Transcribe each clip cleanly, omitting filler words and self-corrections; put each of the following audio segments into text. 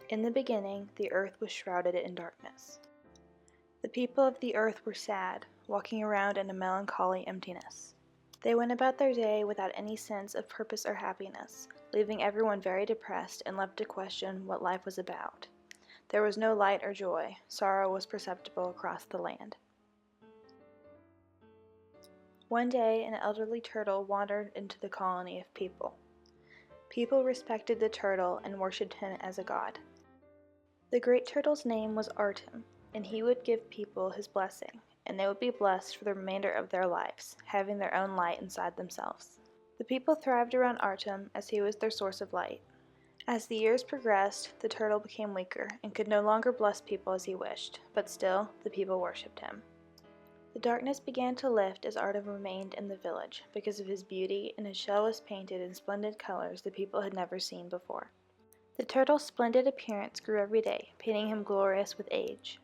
In the beginning, the earth was shrouded in darkness. The people of the earth were sad, walking around in a melancholy emptiness. They went about their day without any sense of purpose or happiness, leaving everyone very depressed and left to question what life was about. There was no light or joy. Sorrow was perceptible across the land. One day, an elderly turtle wandered into the colony of people. People respected the turtle and worshipped him as a god. The great turtle's name was Artem, and he would give people his blessing, and they would be blessed for the remainder of their lives, having their own light inside themselves. The people thrived around Artem as he was their source of light. As the years progressed, the turtle became weaker and could no longer bless people as he wished, but still, the people worshipped him. The darkness began to lift as Artem remained in the village because of his beauty, and his shell was painted in splendid colors the people had never seen before. The turtle's splendid appearance grew every day, painting him glorious with age.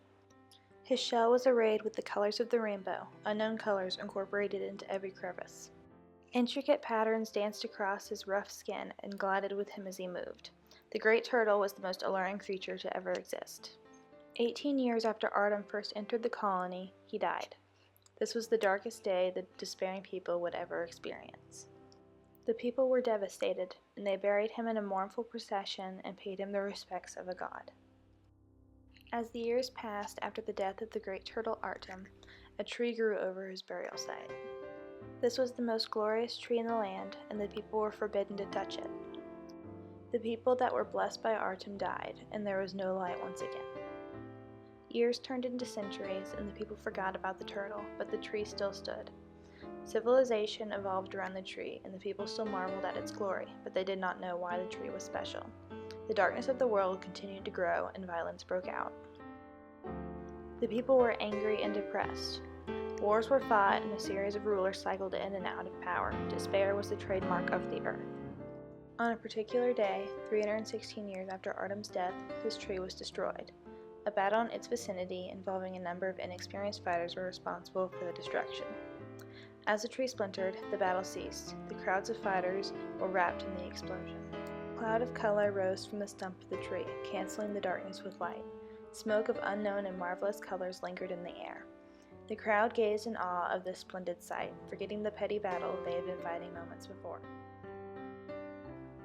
His shell was arrayed with the colors of the rainbow, unknown colors incorporated into every crevice. Intricate patterns danced across his rough skin and glided with him as he moved. The great turtle was the most alluring creature to ever exist. 18 years after Artem first entered the colony, he died. This was the darkest day the despairing people would ever experience. The people were devastated, and they buried him in a mournful procession and paid him the respects of a god. As the years passed after the death of the great turtle Artem, a tree grew over his burial site. This was the most glorious tree in the land, and the people were forbidden to touch it. The people that were blessed by Artem died, and there was no light once again. Years turned into centuries, and the people forgot about the turtle, but the tree still stood. Civilization evolved around the tree, and the people still marveled at its glory, but they did not know why the tree was special. The darkness of the world continued to grow, and violence broke out. The people were angry and depressed. Wars were fought, and a series of rulers cycled in and out of power. Despair was the trademark of the earth. On a particular day, 316 years after Artem's death, his tree was destroyed. A battle in its vicinity involving a number of inexperienced fighters were responsible for the destruction. As the tree splintered, the battle ceased. The crowds of fighters were wrapped in the explosion. A cloud of color rose from the stump of the tree, canceling the darkness with light. Smoke of unknown and marvelous colors lingered in the air. The crowd gazed in awe of this splendid sight, forgetting the petty battle they had been fighting moments before.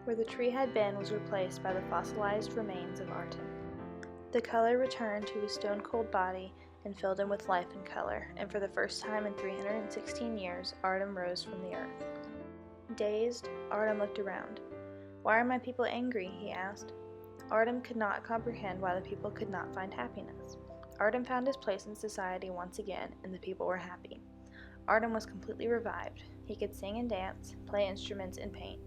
Where the tree had been was replaced by the fossilized remains of Artem. The color returned to his stone-cold body and filled him with life and color, and for the first time in 316 years, Artem rose from the earth. Dazed, Artem looked around. "Why are my people angry?" he asked. Artem could not comprehend why the people could not find happiness. Artem found his place in society once again, and the people were happy. Artem was completely revived. He could sing and dance, play instruments, and paint.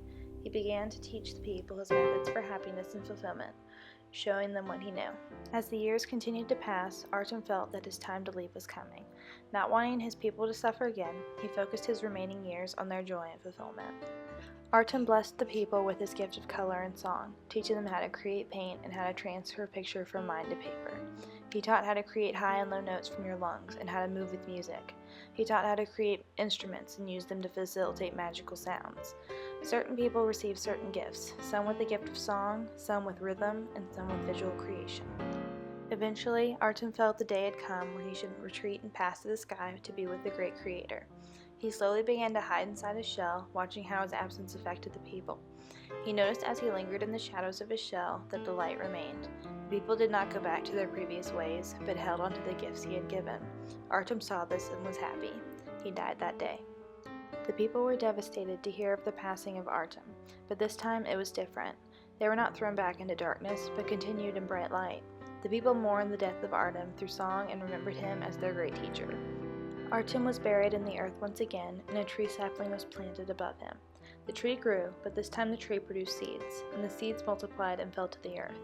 He began to teach the people his methods for happiness and fulfillment, showing them what he knew. As the years continued to pass, Artem felt that his time to leave was coming. Not wanting his people to suffer again, he focused his remaining years on their joy and fulfillment. Artem blessed the people with his gift of color and song, teaching them how to create paint and how to transfer a picture from mind to paper. He taught how to create high and low notes from your lungs and how to move with music. He taught how to create instruments and use them to facilitate magical sounds. Certain people received certain gifts, some with the gift of song, some with rhythm, and some with visual creation. Eventually, Artem felt the day had come where he should retreat and pass to the sky to be with the great creator. He slowly began to hide inside his shell, watching how his absence affected the people. He noticed as he lingered in the shadows of his shell that the light remained. The people did not go back to their previous ways, but held on to the gifts he had given. Artem saw this and was happy. He died that day. The people were devastated to hear of the passing of Artem, but this time it was different. They were not thrown back into darkness, but continued in bright light. The people mourned the death of Artem through song and remembered him as their great teacher. Artem was buried in the earth once again, and a tree sapling was planted above him. The tree grew, but this time the tree produced seeds, and the seeds multiplied and fell to the earth.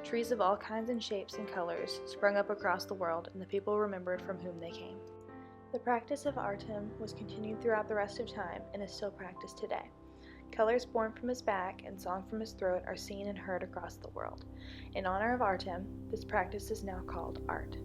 Trees of all kinds and shapes and colors sprung up across the world, and the people remembered from whom they came. The practice of Artem was continued throughout the rest of time and is still practiced today. Colors born from his back and song from his throat are seen and heard across the world. In honor of Artem, this practice is now called art.